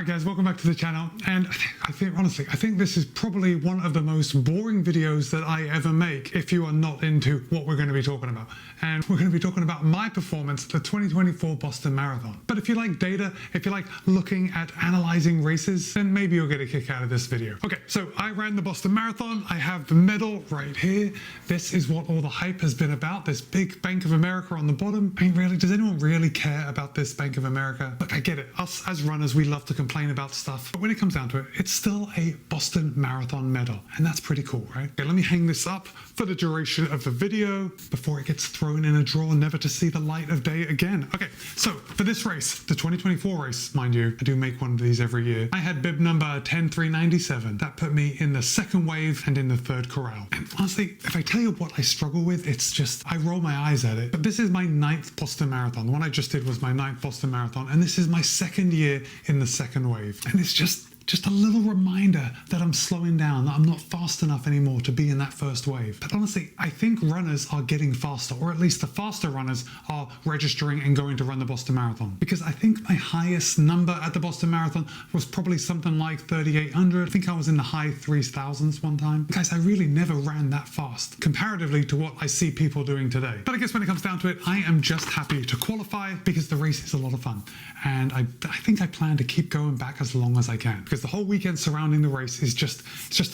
Alright guys, welcome back to the channel, and I think this is probably one of the most boring videos that I ever make if you are not into what we're going to be talking about. And we're going to be talking about my performance at the 2024 Boston Marathon. But if you like data, if you like looking at analyzing races, then maybe you'll get a kick out of this video. Okay, so I ran the Boston Marathon. I have the medal right here. This is what all the hype has been about, this big Bank of America on the bottom. I mean, really, does anyone really care about this Bank of America? Look, I get it. Us as runners, we love to complain about stuff, but when it comes down to it, it's still a Boston Marathon medal, and that's pretty cool, right? Okay, let me hang this up for the duration of the video before it gets thrown in a drawer, never to see the light of day again. Okay, so for this race, the 2024 race, mind you, I do make one of these every year, I had bib number 10397. That put me in the second wave and in the third corral. And honestly, if I tell you what I struggle with, it's just, I roll my eyes at it. But this is my 9th Boston Marathon. The one I just did was my 9th Boston Marathon, and this is my second year in the second wave. And it's just a little reminder that I'm slowing down, that I'm not fast enough anymore to be in that first wave. But honestly, I think runners are getting faster, or at least the faster runners are registering and going to run the Boston Marathon. Because I think my highest number at the Boston Marathon was probably something like 3,800. I think I was in the high 3,000s one time. Guys, I really never ran that fast comparatively to what I see people doing today. But I guess when it comes down to it, I am just happy to qualify because the race is a lot of fun. And I think I plan to keep going back as long as I can, because the whole weekend surrounding the race is just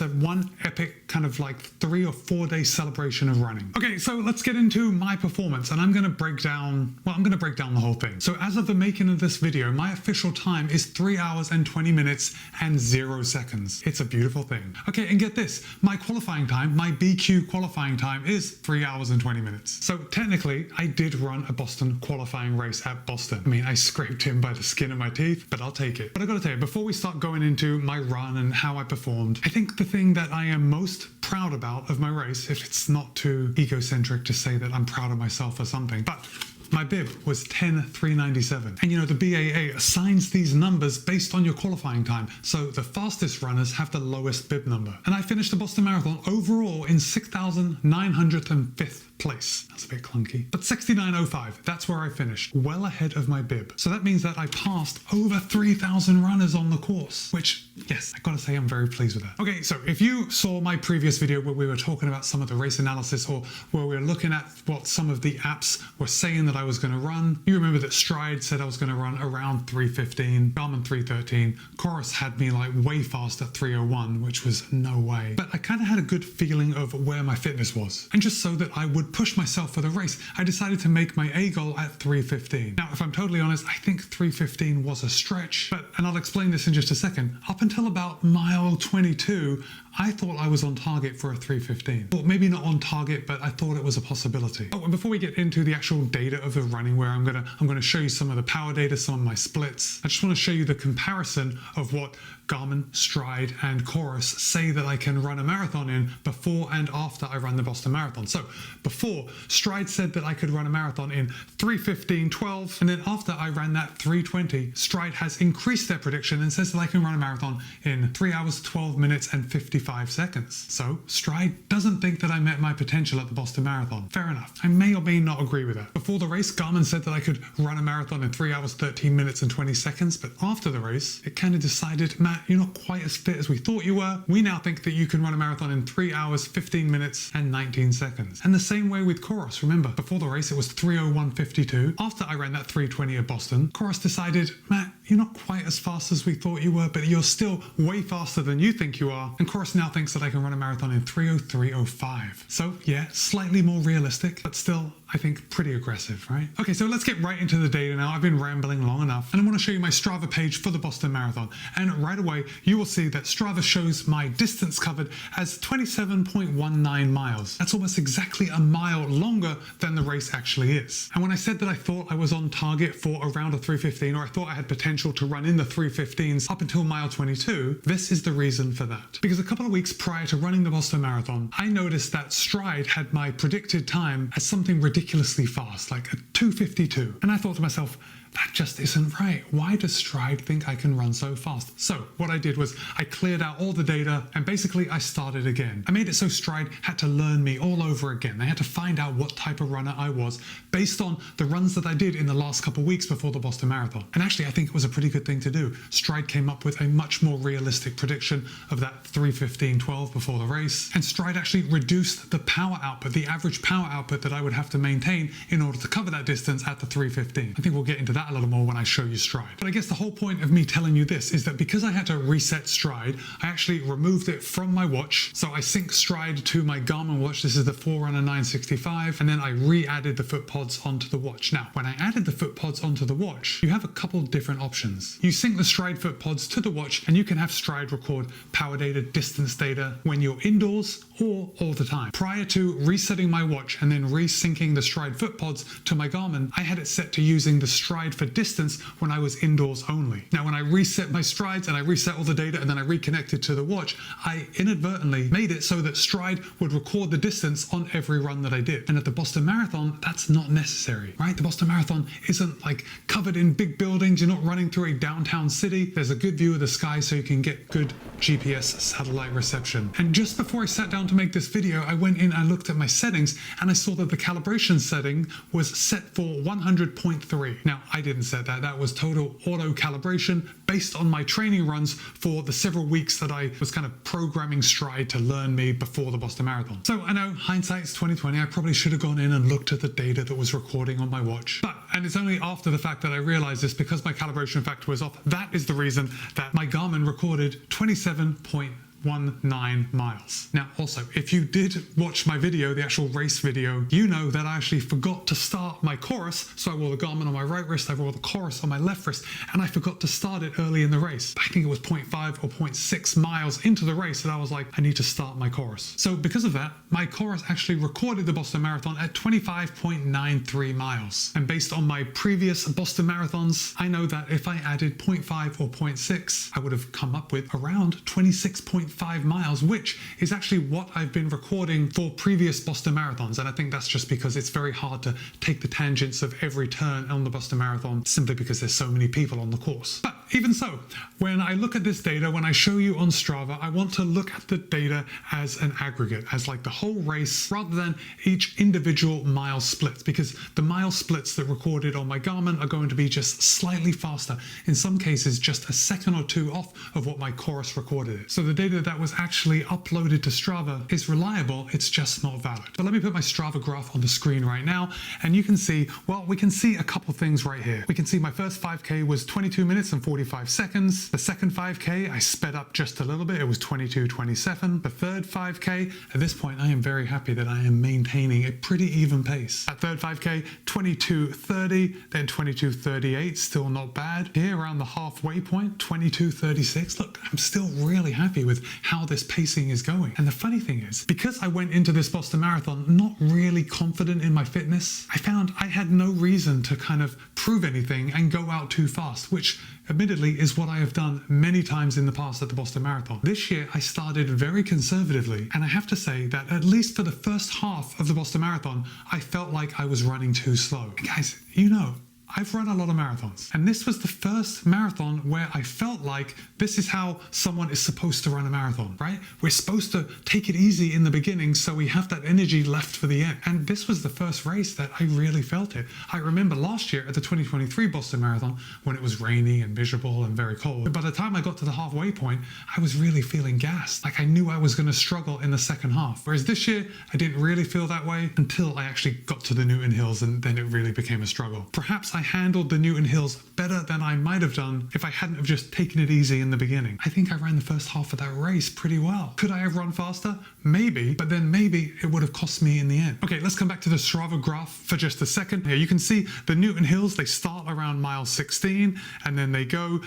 a one epic kind of like 3 or 4 day celebration of running. Okay, so let's get into my performance, and I'm going to break down the whole thing. So as of the making of this video, my official time is 3 hours and 20 minutes and 0 seconds. It's a beautiful thing. Okay, and get this, my qualifying time, my BQ qualifying time is 3 hours and 20 minutes. So technically, I did run a Boston qualifying race at Boston. I mean, I scraped in by the skin of my teeth, but I'll take it. But I gotta tell you, before we start going into my run and how I performed, I think the thing that I am most proud about of my race, if it's not too egocentric to say that I'm proud of myself or something, but my bib was 10,397. And you know, the BAA assigns these numbers based on your qualifying time. So the fastest runners have the lowest bib number. And I finished the Boston Marathon overall in 6,905th place. That's a bit clunky. But 69.05, that's where I finished, well ahead of my bib. So that means that I passed over 3,000 runners on the course, which, yes, I gotta say I'm very pleased with that. Okay, so if you saw my previous video where we were talking about some of the race analysis, or where we were looking at what some of the apps were saying that I was gonna run, you remember that Stride said I was gonna run around 3:15, Garmin 3:13, Chorus had me like way fast at 3:01, which was no way. But I kind of had a good feeling of where my fitness was. And just so that I would push myself for the race, I decided to make my A goal at 3:15. Now, if I'm totally honest, I think 3:15 was a stretch, and I'll explain this in just a second. Up until about mile 22, I thought I was on target for a 3:15. Well, maybe not on target, but I thought it was a possibility. Oh, and before we get into the actual data of the running, where I'm gonna show you some of the power data, some of my splits, I just want to show you the comparison of what Garmin, Stride, and Chorus say that I can run a marathon in before and after I ran the Boston Marathon. So before, Stride said that I could run a marathon in 3:15:12, and then after I ran that 3:20, Stride has increased their prediction and says that I can run a marathon in 3 hours, 12 minutes, and 55 seconds. So Stride doesn't think that I met my potential at the Boston Marathon. Fair enough. I may or may not agree with that. Before the race, Garmin said that I could run a marathon in 3 hours, 13 minutes, and 20 seconds, but after the race, it kind of decided, Matt, you're not quite as fit as we thought you were. We now think that you can run a marathon in 3 hours, 15 minutes, and 19 seconds. And the same way with Chorus. Remember, before the race, it was 3:01:52. After I ran that 3:20 at Boston, Chorus decided, Matt, you're not quite as fast as we thought you were, but you're still way faster than you think you are. And Chorus now thinks that I can run a marathon in 3:03:05. So yeah, slightly more realistic, but still, I think pretty aggressive, right? Okay, so let's get right into the data now. I've been rambling long enough, and I want to show you my Strava page for the Boston Marathon. And right away, you will see that Strava shows my distance covered as 27.19 miles. That's almost exactly a mile longer than the race actually is. And when I said that I thought I was on target for around a 3:15, or I thought I had potential to run in the 3:15s up until mile 22, this is the reason for that. Because a couple of weeks prior to running the Boston Marathon, I noticed that Stride had my predicted time as something ridiculously fast, like a 2:52. And I thought to myself, that just isn't right. Why does Stride think I can run so fast? So what I did was I cleared out all the data and basically I started again. I made it so Stride had to learn me all over again. They had to find out what type of runner I was based on the runs that I did in the last couple of weeks before the Boston Marathon. And actually, I think it was a pretty good thing to do. Stride came up with a much more realistic prediction of that 3:15:12 before the race. And Stride actually reduced the power output, the average power output that I would have to maintain in order to cover that distance at the 3:15. I think we'll get into that a little more when I show you Stride. But I guess the whole point of me telling you this is that because I had to reset Stride, I actually removed it from my watch. So I sync Stride to my Garmin watch. This is the Forerunner 965. And then I re-added the foot pods onto the watch. Now, when I added the foot pods onto the watch, you have a couple different options. You sync the Stride foot pods to the watch and you can have Stride record power data, distance data when you're indoors or all the time. Prior to resetting my watch and then resyncing the Stride foot pods to my Garmin, I had it set to using the Stride for distance when I was indoors only. Now, when I reset my Strides and I reset all the data and then I reconnected to the watch, I inadvertently made it so that Stride would record the distance on every run that I did. And at the Boston Marathon, that's not necessary, right? The Boston Marathon isn't like covered in big buildings. You're not running through a downtown city. There's a good view of the sky so you can get good GPS satellite reception. And just before I sat down to make this video, I went in and looked at my settings and I saw that the calibration setting was set for 100.3. Now, I didn't set that. That was total auto calibration based on my training runs for the several weeks that I was kind of programming Stride to learn me before the Boston Marathon. So I know hindsight's 2020. I probably should have gone in and looked at the data that was recording on my watch. And it's only after the fact that I realized this, because my calibration factor was off, that is the reason that my Garmin recorded 27.19 miles. Now, also, if you did watch my video, the actual race video, you know that I actually forgot to start my chorus. So I wore the Garmin on my right wrist, I wore the chorus on my left wrist, and I forgot to start it early in the race. I think it was 0.5 or 0.6 miles into the race that I was like, I need to start my chorus. So because of that, my chorus actually recorded the Boston Marathon at 25.93 miles. And based on my previous Boston Marathons, I know that if I added 0.5 or 0.6, I would have come up with around 26.5 miles, which is actually what I've been recording for previous Boston Marathons. And I think that's just because it's very hard to take the tangents of every turn on the Boston Marathon simply because there's so many people on the course. But even so, when I look at this data, when I show you on Strava, I want to look at the data as an aggregate, as like the whole race rather than each individual mile splits, because the mile splits that recorded on my Garmin are going to be just slightly faster. In some cases, just a second or two off of what my chorus recorded is. So the data that was actually uploaded to Strava is reliable, it's just not valid. So let me put my Strava graph on the screen right now, and you can see, well, we can see a couple things right here. We can see my first 5K was 22 minutes and 45 seconds. The second 5K, I sped up just a little bit. It was 22:27. The third 5K, at this point, I am very happy that I am maintaining a pretty even pace. At third 5K, 22:30, then 22:38, still not bad. Here around the halfway point, 22:36. Look, I'm still really happy with how this pacing is going. And the funny thing is, because I went into this Boston Marathon not really confident in my fitness, I found I had no reason to kind of prove anything and go out too fast, which admittedly is what I have done many times in the past at the Boston Marathon. This year, I started very conservatively, and I have to say that at least for the first half of the Boston Marathon, I felt like I was running too slow. And guys, you know, I've run a lot of marathons, and this was the first marathon where I felt like this is how someone is supposed to run a marathon, right? We're supposed to take it easy in the beginning so we have that energy left for the end. And this was the first race that I really felt it. I remember last year at the 2023 Boston Marathon when it was rainy and miserable and very cold. But by the time I got to the halfway point, I was really feeling gassed. Like I knew I was going to struggle in the second half. Whereas this year, I didn't really feel that way until I actually got to the Newton Hills, and then it really became a struggle. Perhaps I handled the Newton Hills better than I might have done if I hadn't have just taken it easy in the beginning. I think I ran the first half of that race pretty well. Could I have run faster? Maybe, but then maybe it would have cost me in the end. Okay, let's come back to the Strava graph for just a second. Here you can see the Newton Hills, they start around mile 16 and then they go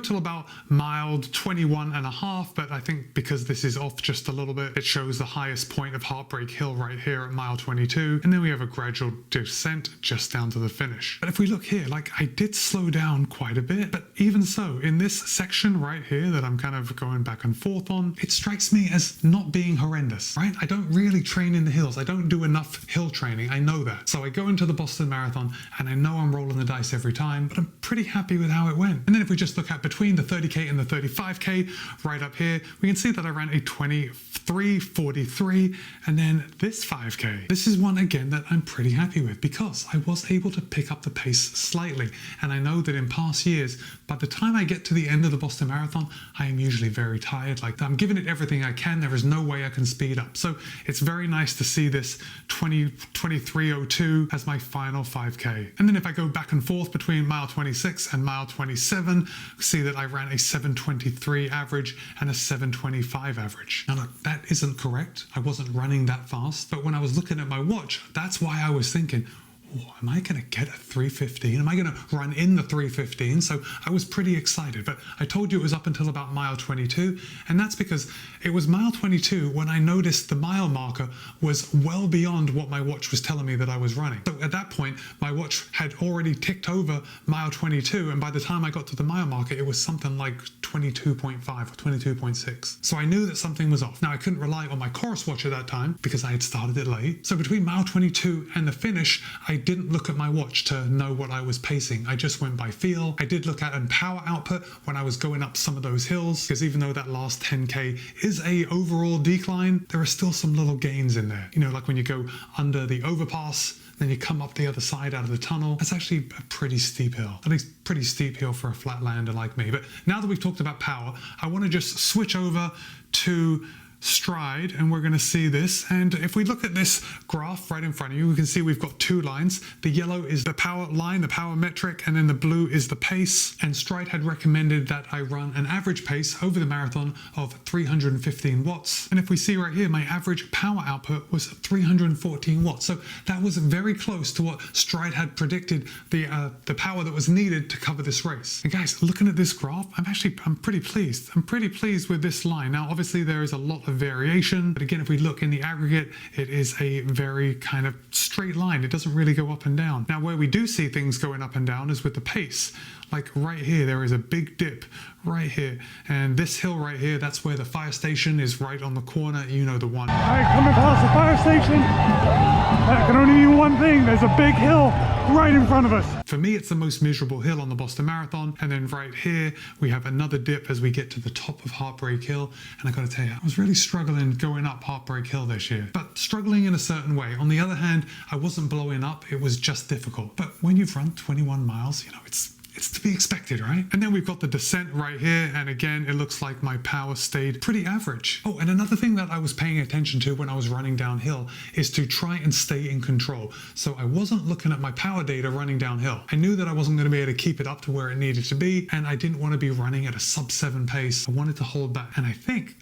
till about mile 21 and a half, but I think because this is off just a little bit, it shows the highest point of Heartbreak Hill right here at mile 22, and then we have a gradual descent just down to the finish. But if we look here, like I did slow slow down quite a bit. But even so, in this section right here that I'm kind of going back and forth on, it strikes me as not being horrendous, right? I don't really train in the hills. I don't do enough hill training. I know that. So I go into the Boston Marathon and I know I'm rolling the dice every time, but I'm pretty happy with how it went. And then if we just look at between the 30K and the 35K, right up here, we can see that I ran a 23:43, and then this 5K. This is one again that I'm pretty happy with because I was able to pick up the pace slightly. And I know that in past years, by the time I get to the end of the Boston Marathon, I am usually very tired. Like, I'm giving it everything I can. There is no way I can speed up. So it's very nice to see this 23:02 as my final 5K. And then if I go back and forth between mile 26 and mile 27, see that I ran a 7:23 average and a 7:25 average. Now look, that isn't correct. I wasn't running that fast, but when I was looking at my watch, that's why I was thinking, oh, am I going to get a 3:15? Am I going to run in the 3:15? So I was pretty excited, but I told you it was up until about mile 22, and that's because it was mile 22 when I noticed the mile marker was well beyond what my watch was telling me that I was running. So at that point, my watch had already ticked over mile 22, and by the time I got to the mile marker, it was something like 22.5 or 22.6. So I knew that something was off. Now I couldn't rely on my Chorus watch at that time because I had started it late. So between mile 22 and the finish, I didn't look at my watch to know what I was pacing. I just went by feel. I did look at power output when I was going up some of those hills, because even though that last 10K is a overall decline, there are still some little gains in there. You know, like when you go under the overpass, then you come up the other side out of the tunnel. That's actually a pretty steep hill, at least pretty steep hill for a flatlander like me. But now that we've talked about power, I want to just switch over to stride, and we're going to see this. And if we look at this graph right in front of you, we can see we've got two lines. The yellow is the power line, the power metric, and then the blue is the pace. And Stride had recommended that I run an average pace over the marathon of 315 watts. And if we see right here, my average power output was 314 watts. So that was very close to what Stride had predicted the power that was needed to cover this race. And guys, looking at this graph, I'm pretty pleased. I'm pretty pleased with this line. Now, obviously there is a lot of variation, but again, if we look in the aggregate, it is a very kind of straight line. It doesn't really go up and down. Now, where we do see things going up and down is with the pace. Like right here, there is a big dip right here, and this hill right here, that's where the fire station is, right on the corner. You know the one. All right, coming past the fire station. That can only mean one thing. There's a big hill right in front of us. For me, it's the most miserable hill on the Boston Marathon. And then right here, we have another dip as we get to the top of Heartbreak Hill. And I gotta tell you, I was really struggling going up Heartbreak Hill this year, but struggling in a certain way. On the other hand, I wasn't blowing up. It was just difficult. But when you've run 21 miles, you know, it's to be expected, right? And then we've got the descent right here, and again, it looks like my power stayed pretty average. Oh, and another thing that I was paying attention to when I was running downhill is to try and stay in control. So I wasn't looking at my power data running downhill. I knew that I wasn't going to be able to keep it up to where it needed to be, and I didn't want to be running at a sub-7 pace. I wanted to hold back, and I think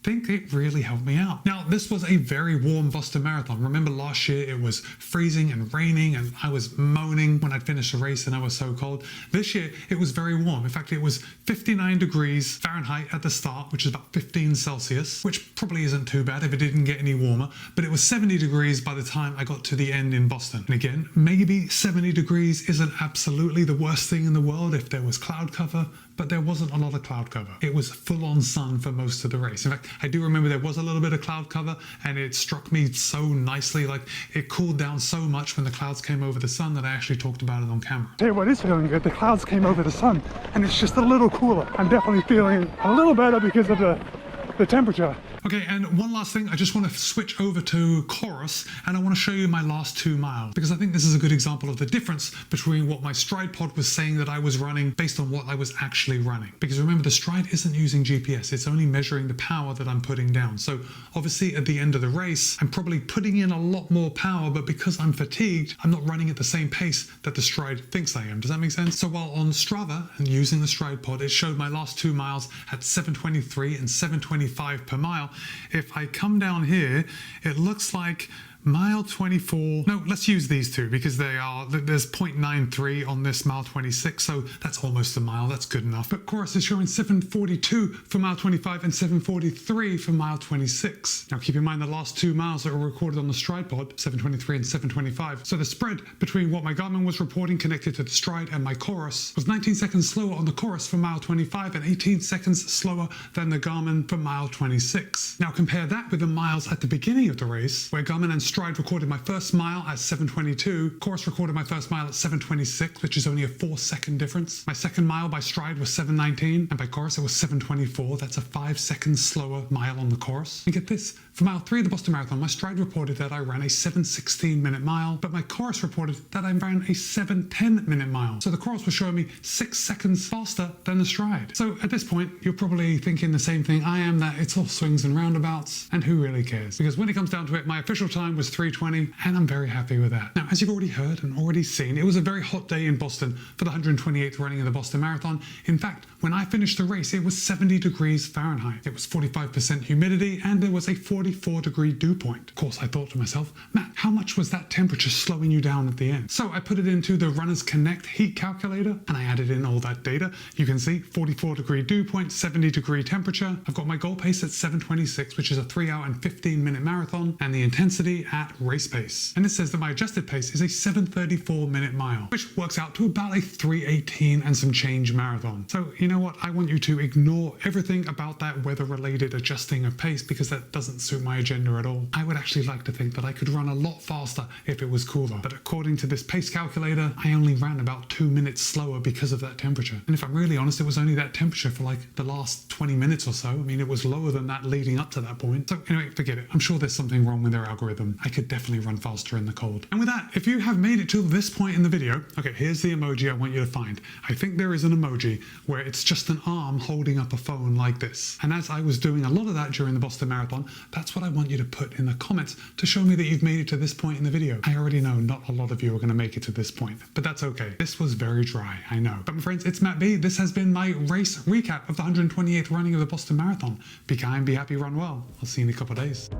it really helped me out. Now, this was a very warm Boston Marathon. Remember last year it was freezing and raining and I was moaning when I'd finished the race and I was so cold. This year it was very warm. In fact, it was 59 degrees Fahrenheit at the start, which is about 15 Celsius, which probably isn't too bad if it didn't get any warmer, but it was 70 degrees by the time I got to the end in Boston. And again, maybe 70 degrees isn't absolutely the worst thing in the world if there was cloud cover, but there wasn't a lot of cloud cover. It was full-on sun for most of the race. In fact, I do remember there was a little bit of cloud cover, and it struck me so nicely. Like, it cooled down so much when the clouds came over the sun that I actually talked about it on camera. Tell you what is feeling good, the clouds came over the sun, and it's just a little cooler. I'm definitely feeling a little better because of the temperature. Okay, and one last thing, I just want to switch over to Chorus, and I want to show you my last 2 miles, because I think this is a good example of the difference between what my Stride pod was saying that I was running based on what I was actually running. Because remember, the Stride isn't using GPS, it's only measuring the power that I'm putting down. So obviously at the end of the race, I'm probably putting in a lot more power, but because I'm fatigued, I'm not running at the same pace that the Stride thinks I am. Does that make sense? So while on Strava and using the Stride pod, it showed my last 2 miles at 7:23 and 7:25 per mile. If I come down here, it looks like mile 24. No, let's use these two because there's 0.93 on this mile 26, so that's almost a mile. That's good enough. But Chorus is showing 7:42 for mile 25 and 7:43 for mile 26. Now keep in mind the last 2 miles that were recorded on the Stride pod, 7:23 and 7:25. So the spread between what my Garmin was reporting connected to the Stride and my Chorus was 19 seconds slower on the Chorus for mile 25 and 18 seconds slower than the Garmin for mile 26. Now compare that with the miles at the beginning of the race, where Garmin and Stride recorded my first mile at 7:22, Chorus recorded my first mile at 7:26, which is only a 4-second difference. My second mile by Stride was 7:19, and by Chorus it was 7:24. That's a 5 seconds slower mile on the Chorus. And get this, for mile 3 of the Boston Marathon, my Stride reported that I ran a 7:16 minute mile, but my Chorus reported that I ran a 7:10 minute mile. So the Chorus was showing me 6 seconds faster than the Stride. So at this point, you're probably thinking the same thing I am, that it's all swings and roundabouts, and who really cares? Because when it comes down to it, my official time was 3:20, and I'm very happy with that. Now, as you've already heard and already seen, it was a very hot day in Boston for the 128th running of the Boston Marathon. In fact, when I finished the race, it was 70 degrees Fahrenheit. It was 45% humidity, and there was a 44-degree dew point. Of course, I thought to myself, Matt, how much was that temperature slowing you down at the end? So I put it into the Runners Connect heat calculator, and I added in all that data. You can see 44-degree dew point, 70-degree temperature. I've got my goal pace at 7:26, which is a 3 hour and 15-minute marathon, and the intensity at race pace. And it says that my adjusted pace is a 7:34-minute mile, which works out to about a 3:18 and some change marathon. So you know what? I want you to ignore everything about that weather-related adjusting of pace because that doesn't suit my agenda at all. I would actually like to think that I could run a lot faster if it was cooler, but according to this pace calculator, I only ran about 2 minutes slower because of that temperature. And if I'm really honest, it was only that temperature for like the last 20 minutes or so. I mean, it was lower than that leading up to that point. So anyway, forget it. I'm sure there's something wrong with their algorithm. I could definitely run faster in the cold. And with that, if you have made it to this point in the video, okay, here's the emoji I want you to find. I think there is an emoji where it's just an arm holding up a phone like this. And as I was doing a lot of that during the Boston Marathon, that's what I want you to put in the comments to show me that you've made it to this point in the video. I already know not a lot of you are going to make it to this point, but that's okay. This was very dry, I know. But my friends, it's Matt B. This has been my race recap of the 128th running of the Boston Marathon. Be kind, be happy, run well. I'll see you in a couple of days.